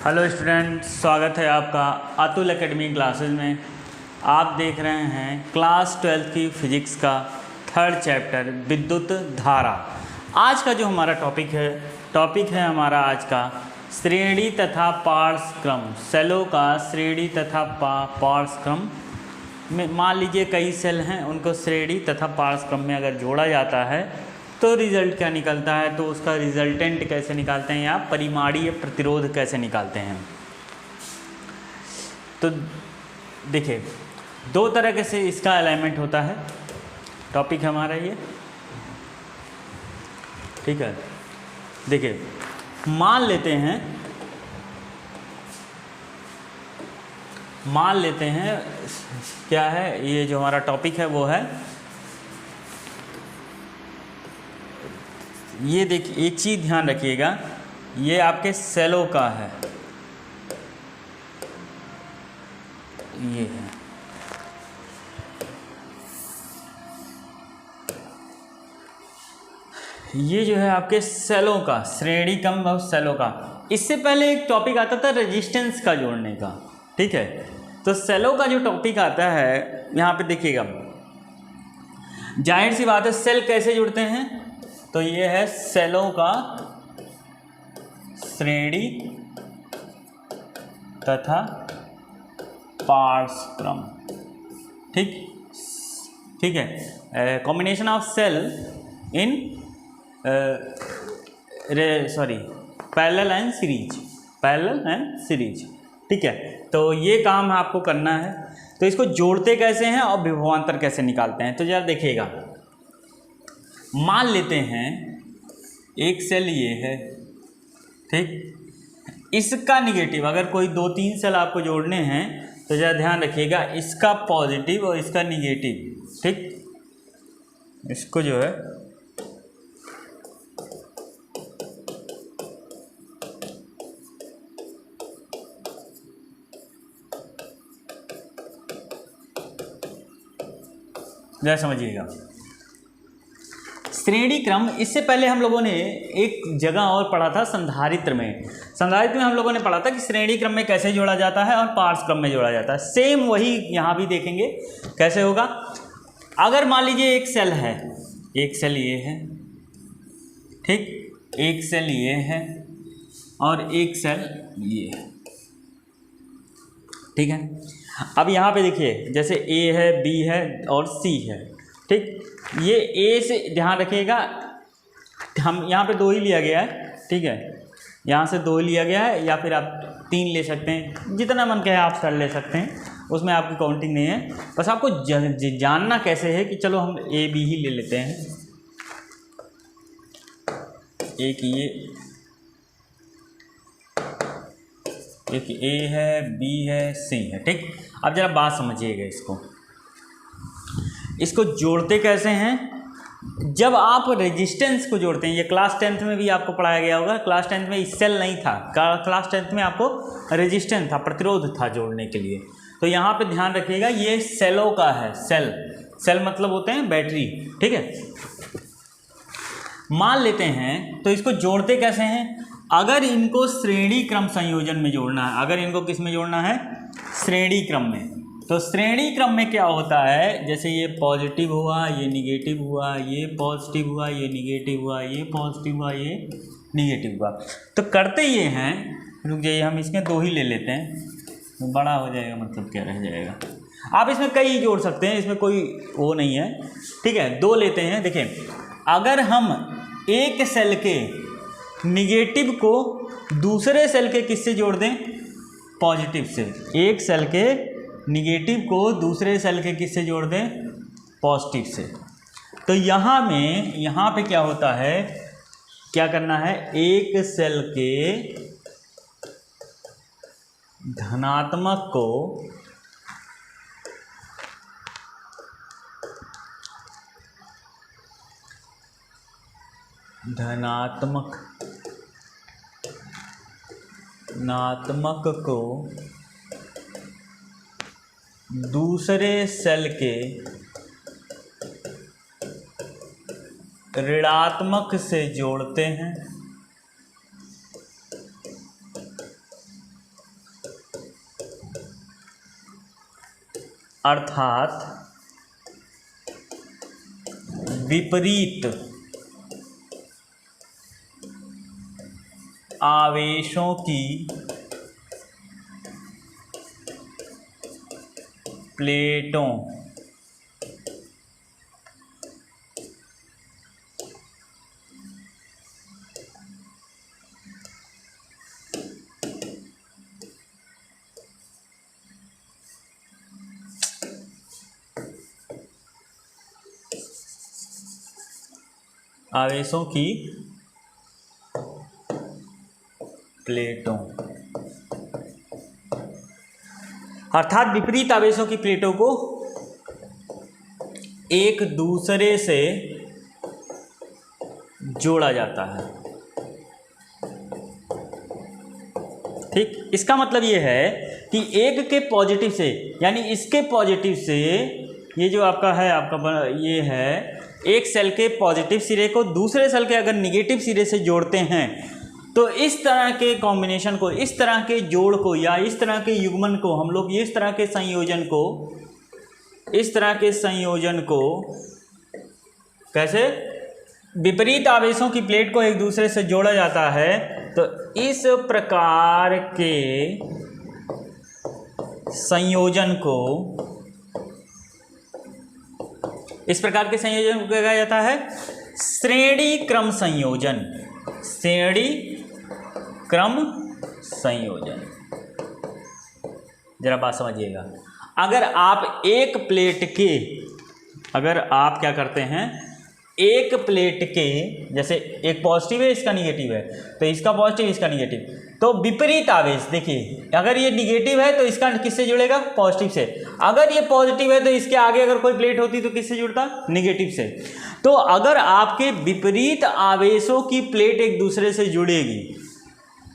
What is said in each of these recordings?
Hello student, स्वागत है आपका अतुल एकेडमी क्लासेस में। आप देख रहे हैं क्लास 12 की फिजिक्स का थर्ड चैप्टर विद्युत धारा। आज का जो हमारा टॉपिक है हमारा आज का श्रेणी तथा पार्श्वक्रम। सेलों का श्रेणी तथा पार्श्वक्रम में मान लीजिए कई सेल हैं, उनको श्रेणी तथा पार्श्वक्रम में अगर जोड़ा जाता है तो रिज़ल्ट क्या निकलता है, तो उसका रिजल्टेंट कैसे निकालते हैं या परिमाणीय प्रतिरोध कैसे निकालते हैं। तो देखिए दो तरह से इसका अलाइनमेंट होता है। टॉपिक हमारा ये ठीक है। देखिए मान लेते हैं क्या है, ये जो हमारा टॉपिक है वो है, ये देखिए एक चीज़ ध्यान रखिएगा, ये आपके सेलों का है, ये है ये जो है आपके सेलों का श्रेणी क्रम और सेलों का। इससे पहले एक टॉपिक आता था रेजिस्टेंस का जोड़ने का, ठीक है। तो सेलों का जो टॉपिक आता है यहाँ पे देखिएगा, जाहिर सी बात है सेल कैसे जुड़ते हैं, तो ये है सेलों का श्रेणी तथा पार्श्वक्रम, ठीक है। Combination of cell in parallel and series, ठीक है। तो ये काम आपको करना है। तो इसको जोड़ते कैसे हैं और विभवांतर कैसे निकालते हैं, तो जरा देखिएगा। मान लेते हैं एक सेल ये है, ठीक। इसका निगेटिव, अगर कोई 2-3 सेल आपको जोड़ने हैं तो जरा ध्यान रखिएगा, इसका पॉजिटिव और इसका निगेटिव, ठीक। इसको जो है जरा समझिएगा। श्रेणी क्रम, इससे पहले हम लोगों ने एक जगह और पढ़ा था संधारित्र में हम लोगों ने पढ़ा था कि श्रेणी क्रम में कैसे जोड़ा जाता है और पार्श्व क्रम में जोड़ा जाता है। सेम वही यहाँ भी देखेंगे कैसे होगा। अगर मान लीजिए एक सेल है, एक सेल ये है, ठीक, एक सेल ये है और एक सेल ये है, ठीक है। अब यहाँ पे देखिए जैसे ए है, बी है और सी है, ठीक। ये ए से ध्यान रखिएगा, हम यहाँ पे 2 ही लिया गया है, ठीक है। यहाँ से 2 ही लिया गया है, या फिर आप 3 ले सकते हैं, जितना मन कहे आप कर ले सकते हैं, उसमें आपकी काउंटिंग नहीं है। बस आपको जानना कैसे है कि चलो हम ए बी ही ले लेते हैं। एक ए है, बी है, सी है, ठीक। अब जरा बात समझिएगा, इसको जोड़ते कैसे हैं। जब आप रेजिस्टेंस को जोड़ते हैं, ये क्लास 10th में भी आपको पढ़ाया गया होगा। क्लास 10th में सेल नहीं था, क्लास 10th में आपको रेजिस्टेंस था, प्रतिरोध था जोड़ने के लिए। तो यहाँ पे ध्यान रखिएगा, ये सेलों का है। सेल मतलब होते हैं बैटरी, ठीक है। मान लेते हैं, तो इसको जोड़ते कैसे हैं। अगर इनको श्रेणी क्रम संयोजन में जोड़ना है, अगर इनको किस में जोड़ना है, श्रेणी क्रम में, तो श्रेणी क्रम में क्या होता है, जैसे ये पॉजिटिव हुआ, ये निगेटिव हुआ, ये पॉजिटिव हुआ, ये निगेटिव हुआ, ये पॉजिटिव हुआ, ये निगेटिव हुआ। तो करते ये हैं, रुक जाइए, हम इसमें 2 ही ले लेते हैं, तो बड़ा हो जाएगा, मतलब क्या रह जाएगा। आप इसमें कई जोड़ सकते हैं, इसमें कोई वो नहीं है, ठीक है। 2 लेते हैं। देखिए अगर हम एक सेल के निगेटिव को दूसरे सेल के किससे जोड़ दें, पॉजिटिव से, एक सेल के निगेटिव को दूसरे सेल के किससे जोड़ दें, पॉजिटिव से, तो यहाँ पे क्या होता है, क्या करना है, एक सेल के धनात्मक को धनात्मक को दूसरे सेल के ऋणात्मक से जोड़ते हैं अर्थात विपरीत आवेशों की प्लेटों अर्थात विपरीत आवेशों की प्लेटों को एक दूसरे से जोड़ा जाता है। ठीक, इसका मतलब ये है कि एक के पॉजिटिव से, यानी इसके पॉजिटिव से, ये जो आपका है, आपका ये है, एक सेल के पॉजिटिव सिरे को दूसरे सेल के अगर निगेटिव सिरे से जोड़ते हैं तो इस तरह के कॉम्बिनेशन को, इस तरह के जोड़ को, या इस तरह के युग्मन को हम लोग, इस तरह के संयोजन को कैसे, विपरीत आवेशों की प्लेट को एक दूसरे से जोड़ा जाता है। तो इस प्रकार के संयोजन को कहा जाता है श्रेणी क्रम संयोजन। श्रेणी क्रम संयोजन, जरा बात समझिएगा। अगर आप एक प्लेट के, अगर आप क्या करते हैं, एक प्लेट के, जैसे एक पॉजिटिव है, इसका निगेटिव है, तो इसका पॉजिटिव, इसका निगेटिव, तो विपरीत आवेश देखिए, अगर ये निगेटिव है तो इसका किससे जुड़ेगा, पॉजिटिव से। अगर ये पॉजिटिव है तो इसके आगे अगर कोई प्लेट होती तो किससे जुड़ता, निगेटिव से। तो अगर आपके विपरीत आवेशों की प्लेट एक दूसरे से जुड़ेगी,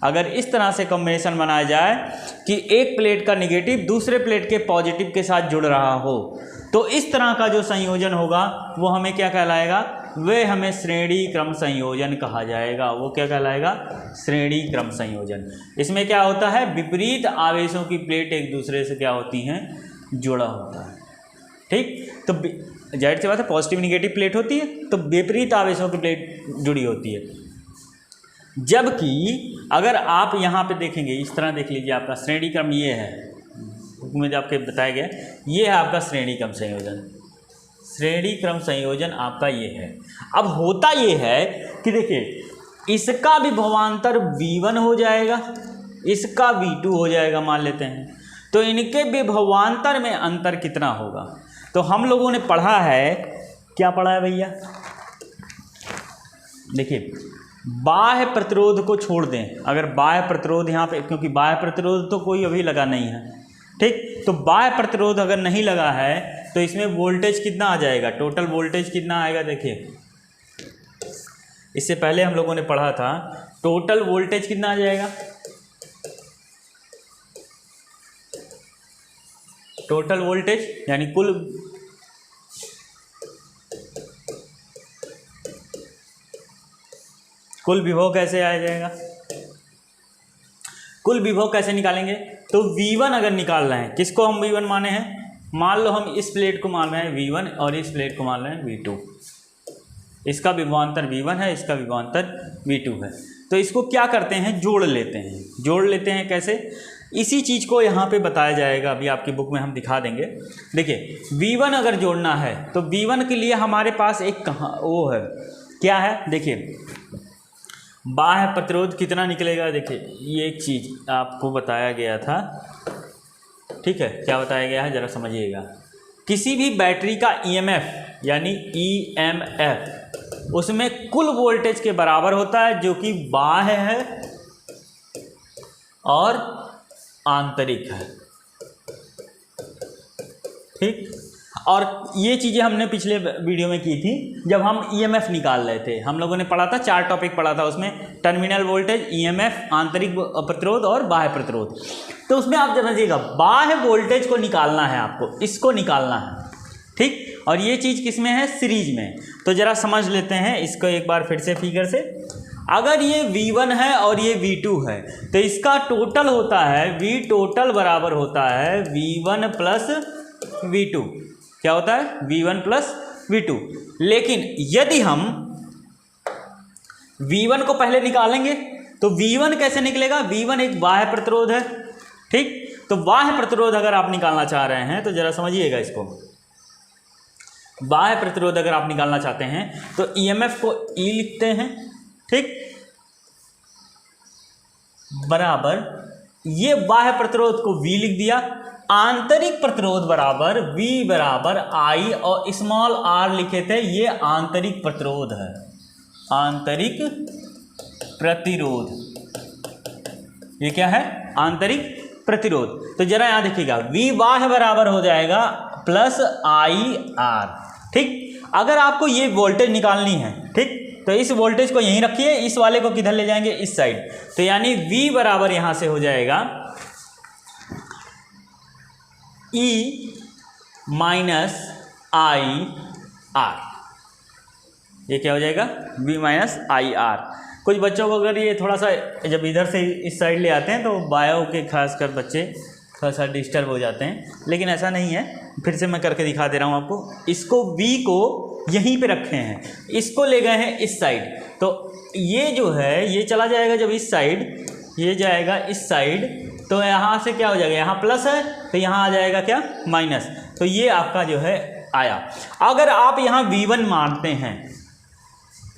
अगर इस तरह से कॉम्बिनेशन बनाया जाए कि एक प्लेट का निगेटिव दूसरे प्लेट के पॉजिटिव के साथ जुड़ रहा हो, तो इस तरह का जो संयोजन होगा वो हमें क्या कहलाएगा, वे हमें श्रेणी क्रम संयोजन कहा जाएगा। वो क्या कहलाएगा, श्रेणी क्रम संयोजन। इसमें क्या होता है, विपरीत आवेशों की प्लेट एक दूसरे से क्या होती हैं, जुड़ा होता है। ठीक, तो जाहिर सी बात है पॉजिटिव निगेटिव प्लेट होती है, तो विपरीत आवेशों की प्लेट जुड़ी होती है। जबकि अगर आप यहाँ पे देखेंगे, इस तरह देख लीजिए, आपका श्रेणी क्रम ये है, मुझे आपके बताया गया, ये है आपका श्रेणी क्रम संयोजन। श्रेणी क्रम संयोजन आपका ये है। अब होता ये है कि देखिए, इसका विभवांतर V1 हो जाएगा, इसका V2 हो जाएगा मान लेते हैं, तो इनके विभवांतर में अंतर कितना होगा। तो हम लोगों ने पढ़ा है, क्या पढ़ा है भैया, देखिए, बाह्य प्रतिरोध को छोड़ दें, अगर बाह्य प्रतिरोध यहाँ पे, क्योंकि बाह्य प्रतिरोध तो कोई अभी लगा नहीं है, ठीक, तो बाह्य प्रतिरोध अगर नहीं लगा है तो इसमें वोल्टेज कितना आ जाएगा, टोटल वोल्टेज कितना आएगा। देखिए, इससे पहले हम लोगों ने पढ़ा था, टोटल वोल्टेज कितना आ जाएगा, टोटल वोल्टेज यानी कुल विभव कैसे आ जाएगा, कुल विभव कैसे निकालेंगे। तो V1 अगर निकाल रहे हैं, किसको हम V1 माने हैं, मान लो हम इस प्लेट को मान रहे हैं V1 और इस प्लेट को मान रहे हैं V2, इसका विभवांतर V1 है, इसका विभवांतर V2 है। तो इसको क्या करते हैं, जोड़ लेते हैं। कैसे, इसी चीज़ को यहाँ पे बताया जाएगा, अभी आपकी बुक में हम दिखा देंगे। देखिए, V1 अगर जोड़ना है तो V1 के लिए हमारे पास एक वो है, क्या है, देखिए, बाह्य प्रतिरोध कितना निकलेगा। देखिए, ये एक चीज़ आपको बताया गया था, ठीक है, क्या बताया गया है, ज़रा समझिएगा। किसी भी बैटरी का EMF यानी EMF उसमें कुल वोल्टेज के बराबर होता है, जो कि बाह्य है और आंतरिक है। ठीक, और ये चीज़ें हमने पिछले वीडियो में की थी, जब हम EMF निकाल रहे थे। हम लोगों ने पढ़ा था, 4 टॉपिक पढ़ा था उसमें, टर्मिनल वोल्टेज, EMF, आंतरिक प्रतिरोध और बाह्य प्रतिरोध। तो उसमें आप समझिएगा, बाह्य वोल्टेज को निकालना है आपको, इसको निकालना है, ठीक, और ये चीज़ किस में है, सीरीज में। तो ज़रा समझ लेते हैं इसको एक बार फिर से फिगर से। अगर ये V1 है और ये V2 है, तो इसका टोटल होता है, V टोटल बराबर होता है V1 प्लस V2, क्या होता है V1 प्लस V2। लेकिन यदि हम V1 को पहले निकालेंगे तो V1 कैसे निकलेगा, V1 एक बाह्य प्रतिरोध है, ठीक। तो बाह्य प्रतिरोध अगर आप निकालना चाह रहे हैं तो जरा समझिएगा इसको। बाह्य प्रतिरोध अगर आप निकालना चाहते हैं तो EMF को E लिखते हैं, ठीक, बराबर ये बाह्य प्रतिरोध को V लिख दिया, आंतरिक प्रतिरोध बराबर V बराबर I, और स्मॉल r लिखे थे, ये आंतरिक प्रतिरोध है, आंतरिक प्रतिरोध, ये क्या है आंतरिक प्रतिरोध। तो जरा यहां देखिएगा V बाह्य बराबर हो जाएगा प्लस IR, ठीक। अगर आपको ये वोल्टेज निकालनी है, ठीक, तो इस वोल्टेज को यहीं रखिए, इस वाले को किधर ले जाएंगे, इस साइड। तो यानी V बराबर यहां से हो जाएगा E माइनस IR, ये क्या हो जाएगा V माइनस IR। कुछ बच्चों को अगर ये थोड़ा सा जब इधर से इस साइड ले आते हैं तो बायो के खासकर बच्चे थोड़ा सा डिस्टर्ब हो जाते हैं, लेकिन ऐसा नहीं है, फिर से मैं करके दिखा दे रहा हूँ आपको। इसको V को यहीं पे रखे हैं, इसको ले गए हैं इस साइड, तो ये जो है ये चला जाएगा जब इस साइड, ये जाएगा इस साइड, तो यहाँ से क्या हो जाएगा, यहाँ प्लस है तो यहाँ आ जाएगा क्या माइनस। तो ये आपका जो है आया। अगर आप यहाँ V1 मानते हैं,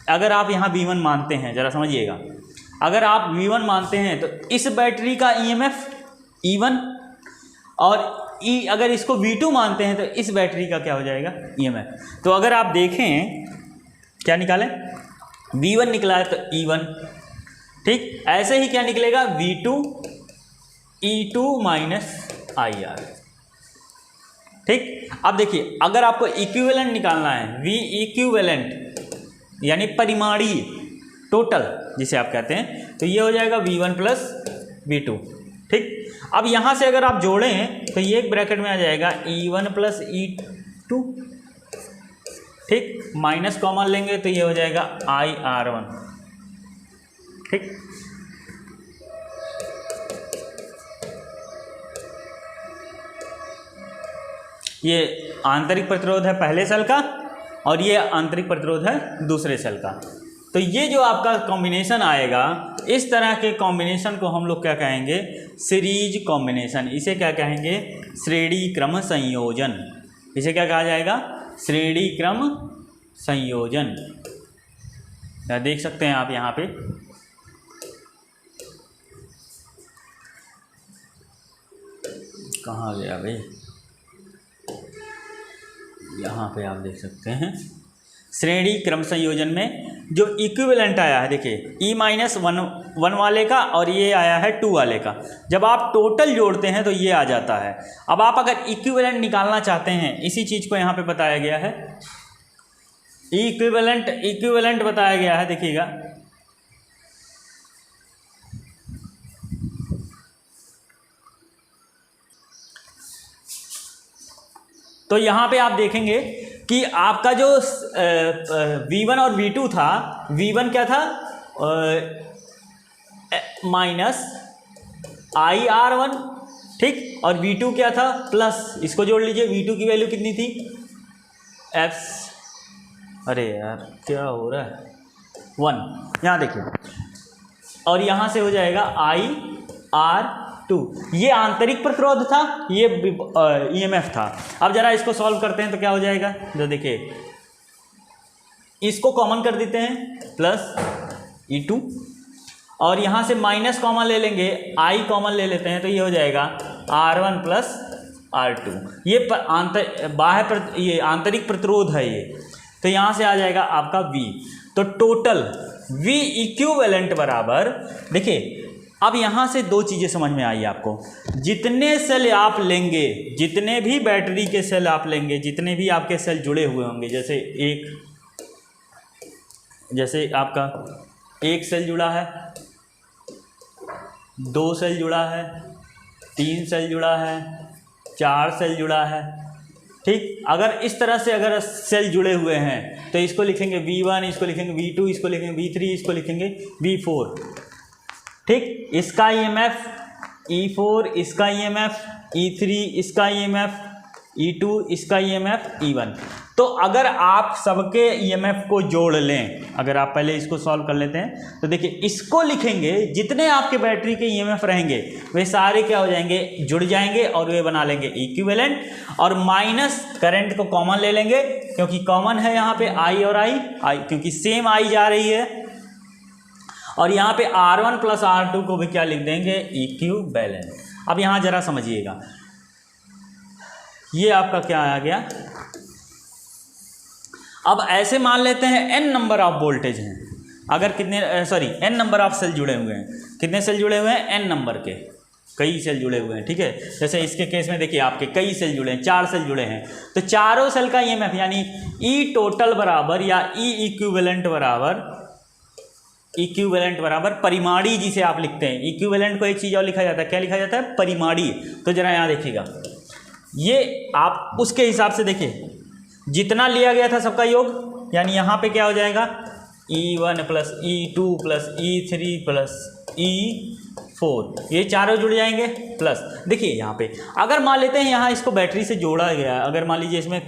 अगर आप यहाँ V1 मानते हैं, जरा समझिएगा, अगर आप V1 मानते हैं तो इस बैटरी का EMF E1, और अगर इसको V2 मानते हैं तो इस बैटरी का क्या हो जाएगा EMF। तो अगर आप देखें क्या निकालें, V1 निकला है तो E1, ठीक, ऐसे ही क्या निकलेगा V2 E2 माइनस IR, ठीक। अब देखिए अगर आपको इक्विवेलेंट निकालना है, V इक्विवेलेंट यानी परिमाणीय, टोटल जिसे आप कहते हैं, तो ये हो जाएगा V1 प्लस V2, ठीक। अब यहाँ से अगर आप जोड़ें तो ये एक ब्रैकेट में आ जाएगा E1 प्लस E2, ठीक, माइनस कॉमन लेंगे तो ये हो जाएगा IR1, ठीक। ये आंतरिक प्रतिरोध है पहले सेल का और ये आंतरिक प्रतिरोध है दूसरे सेल का। तो ये जो आपका कॉम्बिनेशन आएगा, इस तरह के कॉम्बिनेशन को हम लोग क्या कहेंगे, सीरीज कॉम्बिनेशन। इसे क्या कहेंगे, श्रेणी क्रम संयोजन। इसे क्या कहा जाएगा, श्रेणी क्रम संयोजन। देख सकते हैं आप यहाँ पे, कहाँ गया भाई, यहाँ पे आप देख सकते हैं श्रेणी क्रम संयोजन में जो इक्विवेलेंट आया है, देखिए E माइनस वन वाले का और ये आया है 2 वाले का, जब आप टोटल जोड़ते हैं तो ये आ जाता है। अब आप अगर इक्विवेलेंट निकालना चाहते हैं, इसी चीज़ को यहाँ पे बताया गया है, इक्विवेलेंट बताया गया है, देखिएगा तो यहाँ पे आप देखेंगे कि आपका जो V1 और V2 था, V1 क्या था माइनस IR1, ठीक, और V2 क्या था प्लस, इसको जोड़ लीजिए, V2 की वैल्यू कितनी थी F, अरे यार क्या हो रहा है 1, यहाँ देखिए, और यहाँ से हो जाएगा IR2। ये आंतरिक प्रतिरोध था, ये EMF था। अब जरा इसको सॉल्व करते हैं तो क्या हो जाएगा, जो देखिए इसको कॉमन कर देते हैं प्लस E2, और यहाँ से माइनस कॉमन ले लेंगे, I कॉमन ले लेते हैं तो ये हो जाएगा R1 प्लस R2। ये ये आंतरिक प्रतिरोध है ये, तो यहाँ से आ जाएगा आपका V। तो टोटल V इक्विवेलेंट बराबर, देखिए अब यहाँ से 2 चीज़ें समझ में आई आपको, जितने सेल आप लेंगे, जितने भी बैटरी के सेल आप लेंगे, जितने भी आपके सेल जुड़े हुए होंगे, जैसे आपका 1 सेल जुड़ा है, 2 सेल जुड़ा है, 3 सेल जुड़ा है, 4 सेल जुड़ा है, ठीक। अगर इस तरह से अगर सेल जुड़े हुए हैं तो इसको लिखेंगे V1, इसको लिखेंगे V2, इसको लिखेंगे V3, इसको लिखेंगे V4, ठीक। इसका EMF E4, इसका EMF E3, इसका EMF E2 इसका EMF E1। तो अगर आप सबके EMF को जोड़ लें, अगर आप पहले इसको सॉल्व कर लेते हैं तो देखिए इसको लिखेंगे, जितने आपके बैटरी के EMF रहेंगे वे सारे क्या हो जाएंगे, जुड़ जाएंगे और वे बना लेंगे इक्विवेलेंट। और माइनस करंट को कॉमन ले लेंगे क्योंकि कॉमन है यहाँ पे I और I क्योंकि सेम I जा रही है। और यहाँ पे R1 प्लस R2 को भी क्या लिख देंगे, इक्विवेलेंट। अब यहाँ जरा समझिएगा, ये आपका क्या आ गया। अब ऐसे मान लेते हैं n नंबर ऑफ वोल्टेज हैं, अगर कितने n नंबर ऑफ सेल जुड़े हुए हैं। कितने सेल जुड़े हुए हैं, n नंबर के कई सेल जुड़े हुए हैं, ठीक है। जैसे इसके केस में देखिए आपके कई सेल जुड़े हैं, 4 सेल जुड़े हैं, तो चारों सेल का EMF यानी E टोटल बराबर या E इक्विवेलेंट बराबर परिमाणी, जिसे आप लिखते हैं। इक्विवेलेंट को एक चीज़ और लिखा जाता है, क्या लिखा जाता है, परिमाणी। तो जरा यहाँ देखिएगा, ये आप उसके हिसाब से देखिए, जितना लिया गया था सबका योग, यानी यहाँ पे क्या हो जाएगा, E1 plus E2 plus E3 plus E4, ये चारों जुड़ जाएंगे। प्लस देखिए यहाँ पे अगर मान लेते हैं यहाँ इसको बैटरी से जोड़ा गया है, अगर मान लीजिए इसमें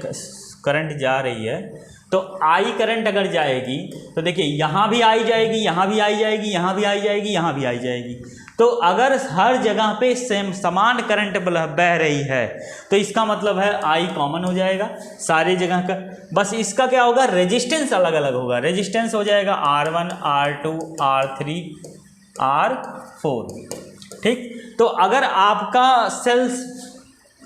करंट जा रही है तो I करंट अगर जाएगी तो देखिए यहाँ भी आई जाएगी, यहाँ भी आई जाएगी, यहाँ भी आई जाएगी, यहाँ भी आई जाएगी। तो अगर हर जगह पे सेम समान करंट बह रही है तो इसका मतलब है I कॉमन हो जाएगा सारी जगह का। बस इसका क्या होगा, रेजिस्टेंस अलग अलग होगा। रेजिस्टेंस हो जाएगा R1 R2 R3 R4, ठीक। तो अगर आपका सेल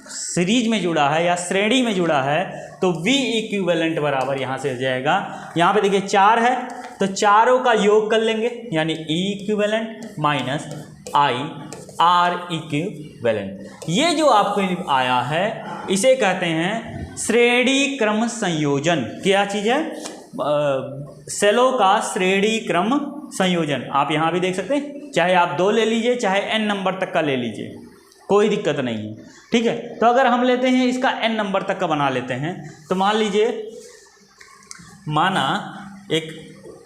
सीरीज में जुड़ा है या श्रेणी में जुड़ा है तो V इक्विवेलेंट बराबर यहाँ से हो जाएगा, यहाँ पे देखिए 4 है तो चारों का योग कर लेंगे, यानी E equivalent minus I R equivalent. ये जो आपको आया है इसे कहते हैं श्रेणी क्रम संयोजन। क्या चीज़ है, सेलों का श्रेणी क्रम संयोजन। आप यहाँ भी देख सकते हैं, चाहे आप 2 ले लीजिए, चाहे n नंबर तक का ले लीजिए, कोई दिक्कत नहीं है, ठीक है। तो अगर हम लेते हैं इसका n नंबर तक का बना लेते हैं, तो मान लीजिए, माना एक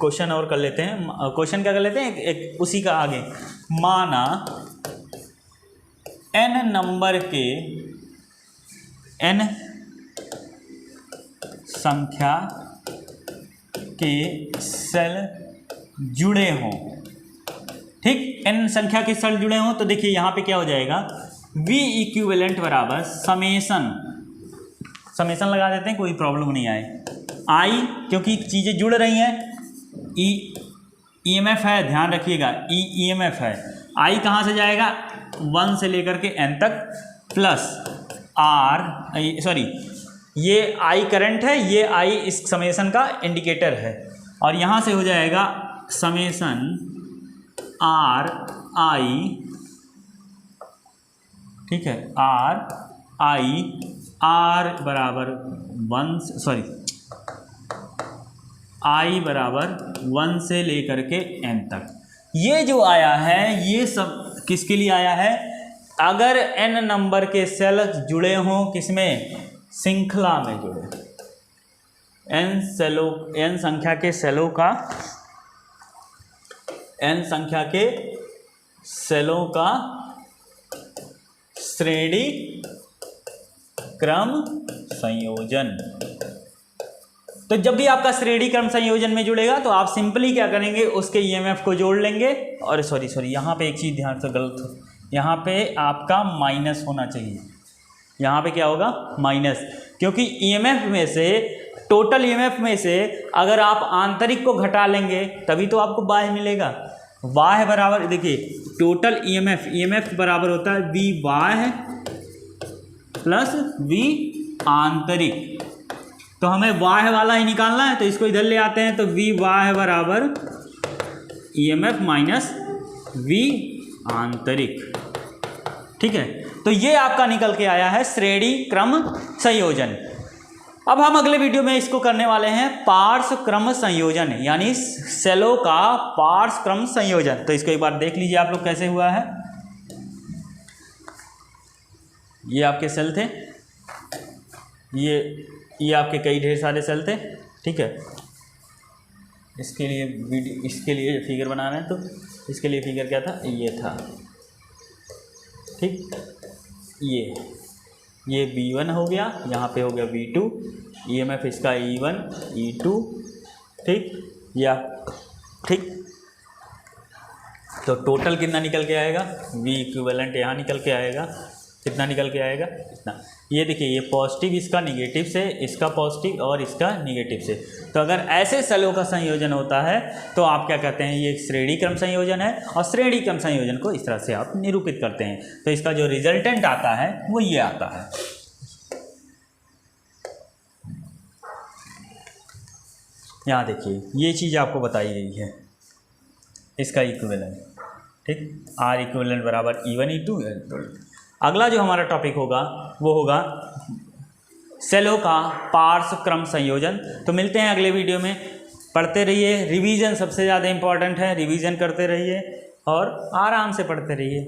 क्वेश्चन और कर लेते हैं। क्वेश्चन क्या कर लेते हैं, एक उसी का आगे, माना n नंबर के n संख्या के सेल जुड़े हों, ठीक। n संख्या के सेल जुड़े हों तो देखिए यहाँ पे क्या हो जाएगा, V इक्विवेलेंट बराबर समेसन लगा देते हैं, कोई प्रॉब्लम नहीं आए। I क्योंकि चीज़ें जुड़ रही हैं, EMF है, ध्यान रखिएगा, EMF है। I कहाँ से जाएगा, 1 से लेकर के n तक, प्लस ये I करंट है, ये I इस समेसन का इंडिकेटर है, और यहाँ से हो जाएगा समेसन RI, ठीक है, R बराबर 1 से लेकर के n तक। ये जो आया है ये सब किसके लिए आया है, अगर n नंबर के सेल जुड़े हों, किसमें, श्रृंखला में जुड़े, n संख्या के सेलों का श्रेणी क्रम संयोजन। तो जब भी आपका श्रेणी क्रम संयोजन में जुड़ेगा तो आप सिंपली क्या करेंगे, उसके EMF को जोड़ लेंगे। और सॉरी यहाँ पे एक चीज़ ध्यान से गलत, यहाँ पे आपका माइनस होना चाहिए, यहाँ पे क्या होगा, माइनस, क्योंकि EMF में से, टोटल EMF में से अगर आप आंतरिक को घटा लेंगे तभी तो आपको बाह्य मिलेगा। बाह्य बराबर देखिए, टोटल EMF बराबर होता है V बाह्य प्लस V आंतरिक। तो हमें बाह्य वाला ही निकालना है, तो इसको इधर ले आते हैं, तो V बाह्य बराबर EMF माइनस V आंतरिक, ठीक है। तो ये आपका निकल के आया है श्रेणी क्रम संयोजन। अब हम अगले वीडियो में इसको करने वाले हैं पार्श्व क्रम संयोजन, यानी सेलों का पार्श्व क्रम संयोजन। तो इसको एक बार देख लीजिए आप लोग कैसे हुआ है। ये आपके सेल थे, ये आपके कई ढेर सारे सेल थे, ठीक है। इसके लिए फिगर बना रहे हैं, तो इसके लिए फिगर क्या था, ये था, ठीक। ये V1 हो गया, यहाँ पे हो गया V2, EMF इसका E1 E2, ठीक या ठीक। तो टोटल कितना निकल के आएगा, V इक्विवेलेंट यहाँ निकल के आएगा, कितना निकल के आएगा इतना। ये देखिए ये पॉजिटिव इसका निगेटिव से, इसका पॉजिटिव और इसका निगेटिव से। तो अगर ऐसे सेलों का संयोजन होता है तो आप क्या कहते हैं, ये श्रेणी क्रम संयोजन है, और श्रेणी क्रम संयोजन को इस तरह से आप निरूपित करते हैं। तो इसका जो रिजल्टेंट आता है वो ये आता है। यहाँ देखिए ये चीज़ आपको बताई गई है, इसका इक्विवेलेंट, ठीक, R इक्विवेलेंट बराबर E1 E2। अगला जो हमारा टॉपिक होगा वो होगा सेलों का पार्श्व क्रम संयोजन। तो मिलते हैं अगले वीडियो में, पढ़ते रहिए, रिवीजन सबसे ज़्यादा इम्पॉर्टेंट है, रिवीजन करते रहिए और आराम से पढ़ते रहिए।